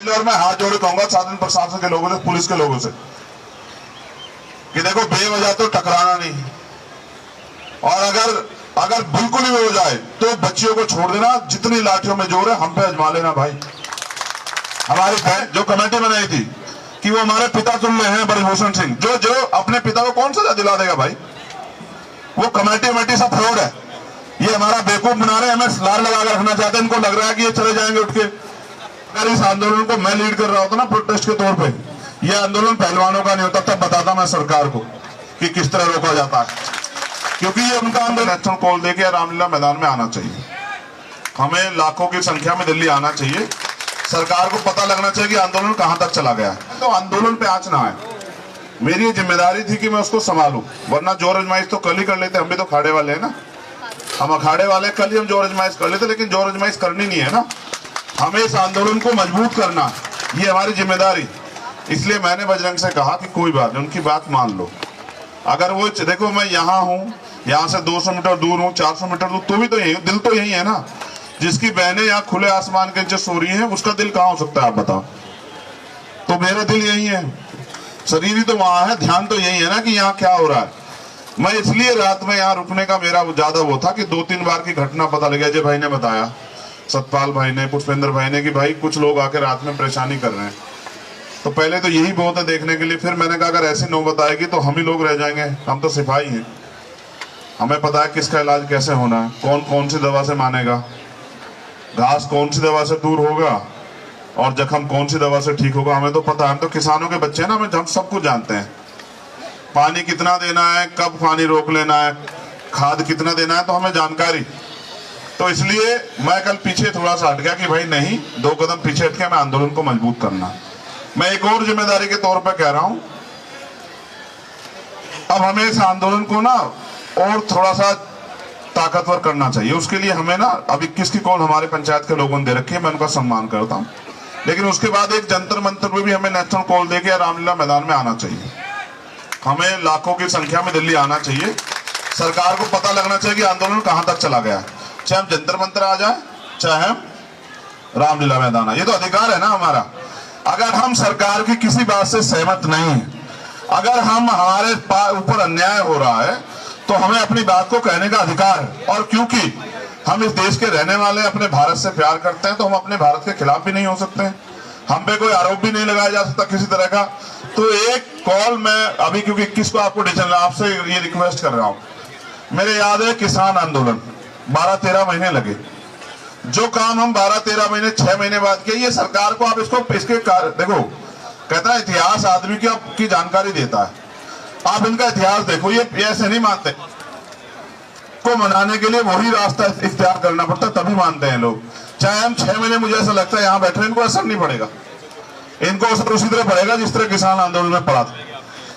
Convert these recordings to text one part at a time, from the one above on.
और मैं हाथ जोड़े कहूंगा शासन प्रशासन के लोगों से, पुलिस के लोगों से कि देखो बेवजह तो टकराना नहीं, और अगर बिल्कुल ही हो जाए तो बच्चियों को छोड़ देना। जितनी लाठियों में जोर है हम पे आजमा लेना भाई। हमारी बहन जो कमेटी बनाई थी कि वो हमारे पिता चुन रहे हैं ब्रजभूषण सिंह, जो अपने पिता को कौन सजा दिला देगा भाई? वो कमेटी सब फ्रॉड है। ये हमारा बेवकूफ बना रहे हैं, हमें लार लगा कर रखना चाहते हैं। इनको लग रहा है कि ये चले जाएंगे उठ के। अगर इस आंदोलन को मैं लीड कर रहा होता ना प्रोटेस्ट के तौर पे, ये आंदोलन पहलवानों का नहीं होता, तब बताता मैं सरकार को कि किस तरह रोका जाता है। क्योंकि ये उनका आंदोलन नेशनल कॉल देके रामलीला मैदान में आना चाहिए। हमें लाखों की संख्या में दिल्ली आना चाहिए। सरकार को पता लगना चाहिए कि आंदोलन कहां तक चला गया है। तो आंदोलन पे आंच ना आए। मेरी ये जिम्मेदारी थी कि मैं उसको संभालूं, वरना जोर अजमाइश तो कल ही कर लेते। हम भी तो अखाड़े वाले हैं ना, हम अखाड़े वाले कल ही हम जोर अजमाइश कर लेते, लेकिन जोर अजमाइश करनी नहीं है ना। हमें इस आंदोलन को मजबूत करना, ये हमारी जिम्मेदारी। इसलिए मैंने बजरंग से कहा कि कोई बात नहीं, उनकी बात मान लो। अगर वो देखो मैं यहाँ हूँ, यहाँ से 200 मीटर दूर हूँ, 400 मीटर दूर, तो भी तो यही, दिल तो यही है ना। जिसकी बहनें यहाँ खुले आसमान के नीचे सो रही हैं, उसका दिल कहाँ हो सकता है आप बताओ? तो मेरा दिल यही है, शरीर ही तो वहां है, ध्यान तो यही है ना कि यहाँ क्या हो रहा है। मैं इसलिए रात में यहाँ रुकने का मेरा ज्यादा वो था कि 2-3 बार की घटना पता लगी। अजय भाई ने बताया, सतपाल भाई ने, पुष्पेंद्र भाई ने, कि भाई कुछ लोग आकर रात में परेशानी कर रहे हैं। तो पहले तो यही बहुत है देखने के लिए। फिर मैंने कहा अगर ऐसी नौबत आएगी तो हम ही लोग रह जाएंगे। हम तो सिपाही हैं, हमें पता है किसका इलाज कैसे होना है, कौन कौन सी दवा से मानेगा, घास कौन सी दवा से दूर होगा और जख्म कौन सी दवा से ठीक होगा, हमें तो पता है। हम तो किसानों के बच्चे हैं ना, हम सब कुछ जानते हैं। पानी कितना देना है, कब पानी रोक लेना है, खाद कितना देना है, तो हमें जानकारी। तो इसलिए मैं कल पीछे थोड़ा सा हट गया कि भाई नहीं, 2 कदम पीछे हट के मैं आंदोलन को मजबूत करना। मैं एक और जिम्मेदारी के तौर पर कह रहा हूं, अब हमें इस आंदोलन को ना और थोड़ा सा ताकतवर करना चाहिए। उसके लिए हमें ना अब 21 की कॉल हमारे पंचायत के लोगों ने दे रखी है, मैं उनका सम्मान करता हूं। लेकिन उसके बाद एक जंतर मंतर में भी हमें नेशनल कॉल देके रामलीला मैदान में आना चाहिए। हमें लाखों की संख्या में दिल्ली आना चाहिए। सरकार को पता लगना चाहिए कि आंदोलन कहां तक चला गया है। चाहे हम जंतर मंतर आ जाए, चाहे हम रामलीला मैदान आए, ये तो अधिकार है ना हमारा। अगर हम सरकार की किसी बात से सहमत नहीं है, अगर हमारे ऊपर अन्याय हो रहा है, तो हमें अपनी बात को कहने का अधिकार है। और क्योंकि हम इस देश के रहने वाले, अपने भारत से प्यार करते हैं, तो हम अपने भारत के खिलाफ भी नहीं हो सकते हैं। हम पे कोई आरोप भी नहीं लगाया जा सकता किसी तरह का। तो एक कॉल मैं अभी, क्योंकि 21 को आपको डिसीजन, आपसे ये रिक्वेस्ट कर रहा हूं। मेरे याद है किसान आंदोलन 12-13 महीने लगे। जो काम हम 12-13 महीने, 6 महीने बाद किए, ये सरकार को आप इसके देखो, कहता है इतिहास आदमी की जानकारी देता है। आप इनका इतिहास देखो, ये ऐसे नहीं मानते। को मनाने के लिए वही रास्ता इख्तियार करना पड़ता है, तभी मानते हैं लोग। चाहे हम 6 महीने, मुझे ऐसा लगता है यहाँ बैठे, इनको असर नहीं पड़ेगा। इनको असर उसी तरह पड़ेगा जिस तरह किसान आंदोलन में पड़ा था।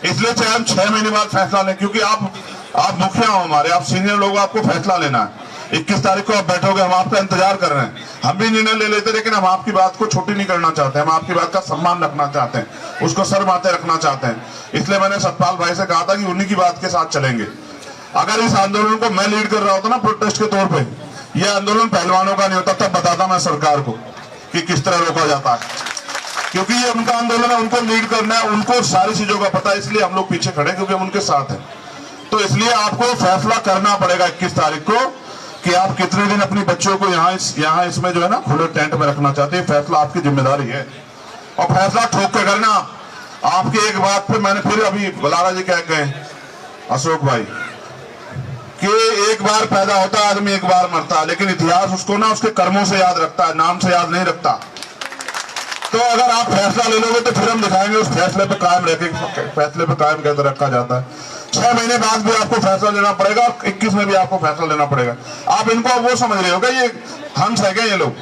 इसलिए चाहे हम 6 महीने बाद फैसला लें, क्योंकि आप मुखिया हो हमारे, आप सीनियर लोग, आपको फैसला लेना है। 21 तारीख को आप बैठोगे, हम आपका इंतजार कर रहे हैं। हम भी निर्णय ले लेते, लेकिन हम आपकी बात को छोटी नहीं करना चाहते। हम आपकी बात का सम्मान रखना चाहते हैं, उसको सर माथे रखना चाहते हैं। इसलिए मैंने सतपाल भाई से कहा था कि उन्हीं की बात के साथ चलेंगे। अगर इस आंदोलन को मैं लीड कर रहा होता ना प्रोटेस्ट के तौर पे, यह आंदोलन पहलवानों का नहीं होता, तब बताता मैं सरकार को कि किस तरह रोका जाता है। क्योंकि ये उनका आंदोलन है, उनको लीड करना है, उनको सारी चीजों का पता है। इसलिए हम लोग पीछे खड़े, क्योंकि हम उनके साथ हैं। तो इसलिए आपको फैसला करना पड़ेगा 21 तारीख को कि आप कितने दिन अपनी बच्चों को यहाँ इसमें जो है ना खुले टेंट में रखना चाहते हैं। फैसला आपकी जिम्मेदारी है, और फैसला ठोक के करना। आपकी एक बात पे मैंने फिर अभी बलारा जी कह गए, अशोक भाई, कि एक बार पैदा होता है आदमी, एक बार मरता है, लेकिन इतिहास उसको ना उसके कर्मों से याद रखता है, नाम से याद नहीं रखता। तो अगर आप फैसला ले लोगे तो फिर हम दिखाएंगे उस फैसले पे कायम रखे, फैसले पे कायम कैसे रखा जाता है। 6 महीने बाद भी आपको फैसला लेना पड़ेगा, 21 में भी आपको फैसला लेना पड़ेगा। आप इनको वो समझ रहे हो क्या, ये हंस है क्या? ये लोग,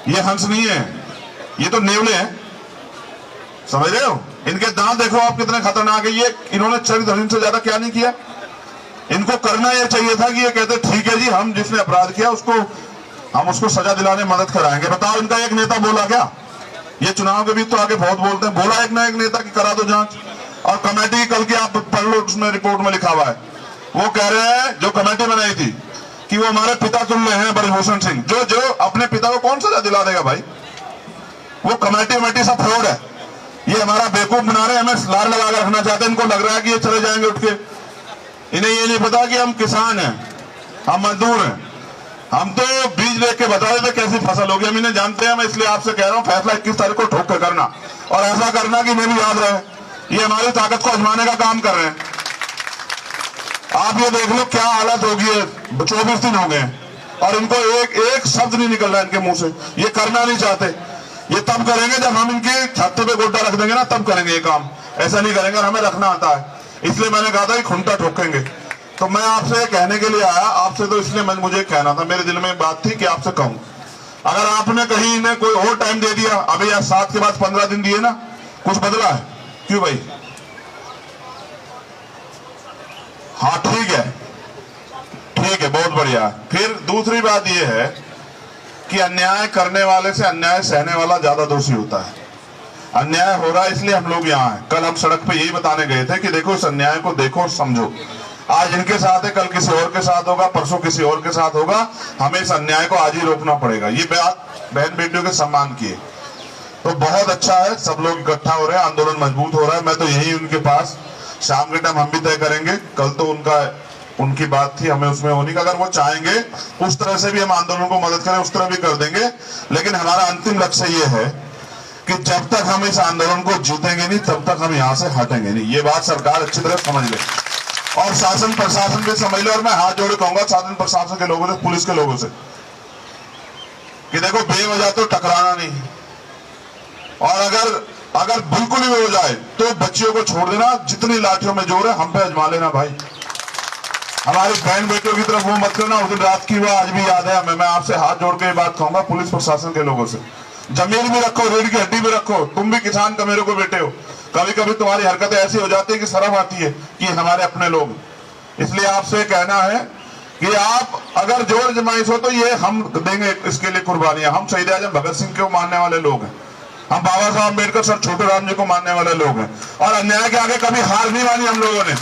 ये हंस नहीं है, ये तो नेवले हैं, समझ रहे हो? इनके दांत देखो आप कितने खतरनाक है। ये इन्होंने चरित्रहीन से ज्यादा क्या नहीं किया। इनको करना यह चाहिए था कि ये कहते ठीक है जी, हम जिसने अपराध किया हम उसको सजा दिलाने मदद कराएंगे। बताओ, इनका एक नेता बोला क्या? ये चुनाव के बीच तो आगे बहुत बोलते हैं, बोला एक ना एक नेता की करा दो जांच। और कमेटी कल की आप पढ़ लो, उसमें रिपोर्ट में लिखा हुआ है। वो कह रहे हैं, जो कमेटी बनाई थी, कि वो हमारे पिता चुन रहे हैं ब्रजभूषण सिंह, जो अपने पिता को कौन सजा दिला देगा भाई? वो कमेटी सब फ्रॉड है। ये हमारा बेवकूफ बना रहे हैं, हमें लार लगा कर रखना चाहते हैं। इनको लग रहा है कि ये चले जाएंगे उठ के। इन्हें ये नहीं पता कि हम किसान हैं, हम मजदूर हैं। हम तो बीज देख के बता देते कैसी फसल होगी, हम इन्हें जानते हैं। मैं इसलिए आपसे कह रहा हूं, फैसला 21 तारीख को ठोक कर करना, और ऐसा करना कि मैं भी याद रहे। ये हमारी ताकत को आजमाने का काम कर रहे हैं। आप ये देख लो क्या हालत होगी है। 24 दिन हो गए और इनको एक शब्द नहीं निकल रहा है इनके मुंह से। ये करना नहीं चाहते। ये तब करेंगे जब हम इनकी छत पे गोड्डा रख देंगे ना, तब करेंगे ये काम। ऐसा नहीं करेंगे, और हमें रखना आता है। इसलिए मैंने कहा था कि खुंटा ठोकेंगे। तो मैं आपसे कहने के लिए आया, आपसे तो इसलिए मुझे कहना था, मेरे दिल में बात थी कि आपसे कहूं। अगर आपने कहीं इन्हें कोई और टाइम दे दिया, अभी आज 7 के बाद 15 दिन दिए ना, कुछ बदला है? क्यों भाई? हाँ ठीक है, बहुत बढ़िया। फिर दूसरी बात यह है कि अन्याय करने वाले से अन्याय सहने वाला ज्यादा दोषी होता है। अन्याय हो रहा है इसलिए हम लोग यहाँ हैं। कल हम सड़क पे यही बताने गए थे कि देखो इस अन्याय को देखो और समझो। आज इनके साथ है, कल किसी और के साथ होगा, परसों किसी और के साथ होगा। हमें इस अन्याय को आज ही रोकना पड़ेगा। ये बात बहन बेटियों के सम्मान की है। तो बहुत अच्छा है, सब लोग इकट्ठा हो रहे हैं, आंदोलन मजबूत हो रहा है। मैं तो यही उनके पास शाम के टाइम हम भी तय करेंगे। कल तो उनकी बात थी, हमें उसमें होने का। अगर वो चाहेंगे उस तरह से भी हम आंदोलन को मदद करें, उस तरह भी कर देंगे। लेकिन हमारा अंतिम लक्ष्य ये है कि जब तक हम इस आंदोलन को जीतेंगे नहीं, तब तक हम यहाँ से हटेंगे नहीं। ये बात सरकार अच्छी तरह समझ ले, और शासन प्रशासन भी समझ ले। और मैं हाथ जोड़े कहूंगा शासन प्रशासन के लोगों से, पुलिस के लोगों से, कि देखो बेवजह तो टकराना नहीं। और अगर बिल्कुल ही हो जाए तो बच्चियों को छोड़ देना। जितनी लाठियों में जोर है हम पे आजमा लेना भाई। हमारी बहन बेटियों की तरफ वो मत करना। उस दिन रात की वो आज भी याद है हमें। मैं आपसे हाथ जोड़ के ये बात कहूंगा पुलिस प्रशासन के लोगों से, जमीन भी रखो, रीढ़ की हड्डी भी रखो। तुम भी किसान का मेरे को बेटे हो। कभी कभी तुम्हारी हरकतें ऐसी हो जाती है कि शर्म आती है कि हमारे अपने लोग। इसलिए आपसे कहना है कि आप अगर जोर जमाइश हो तो ये हम देंगे इसके लिए कुर्बानियां। हम शहीद आजम भगत सिंह को मानने वाले लोग हैं, हम बाबा साहब अम्बेडकर सर छोटे राम जी को मानने वाले लोग हैं। और अन्याय के आगे कभी हार नहीं मानी हम लोगों ने,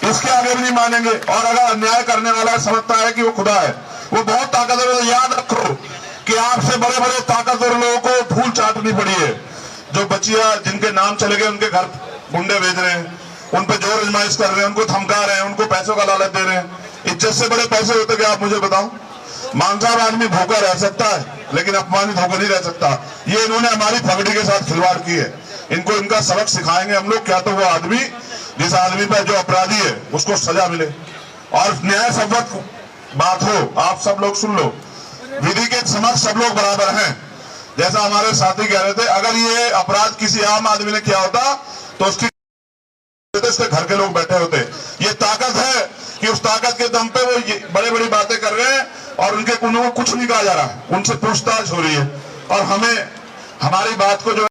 इसके आगे भी नहीं मानेंगे। और अगर अन्याय करने वाला समझता है कि वो खुदा है, वो बहुत ताकतवर है। याद रखो कि आपसे बड़े बड़े ताकतवर लोगों को धूल चाटनी पड़ी है। जो बच्चियां जिनके नाम चले गए, उनके घर गुंडे भेज रहे हैं, उन पे जोर आजमाइश कर रहे हैं, उनको धमका रहे हैं, उनको पैसों का लालच दे रहे हैं। इज्जत से बड़े पैसे होते क्या आप मुझे बताओ? मांसाहार आदमी भूखा रह सकता है लेकिन अपमानित होकर नहीं रह सकता। ये इन्होंने हमारी पगड़ी के साथ खिलवाड़ की है। इनको इनका सबक सिखाएंगे हम लोग। क्या तो वो आदमी, जिस आदमी पर जो अपराधी है उसको सजा मिले और न्याय सम्मत बात हो। आप सब लोग सुन लो, विधि के समक्ष सब लोग बराबर हैं। जैसा हमारे साथी कह रहे थे, अगर ये अपराध किसी आम आदमी ने किया होता तो उसके घर के लोग बैठे होते। ये ताकत है कि उस ताकत के दम पे वो बड़ी बड़ी बातें कर रहे हैं और उनको कुछ नहीं कहा जा रहा है, उनसे पूछताछ हो रही है। और हमें हमारी बात को जो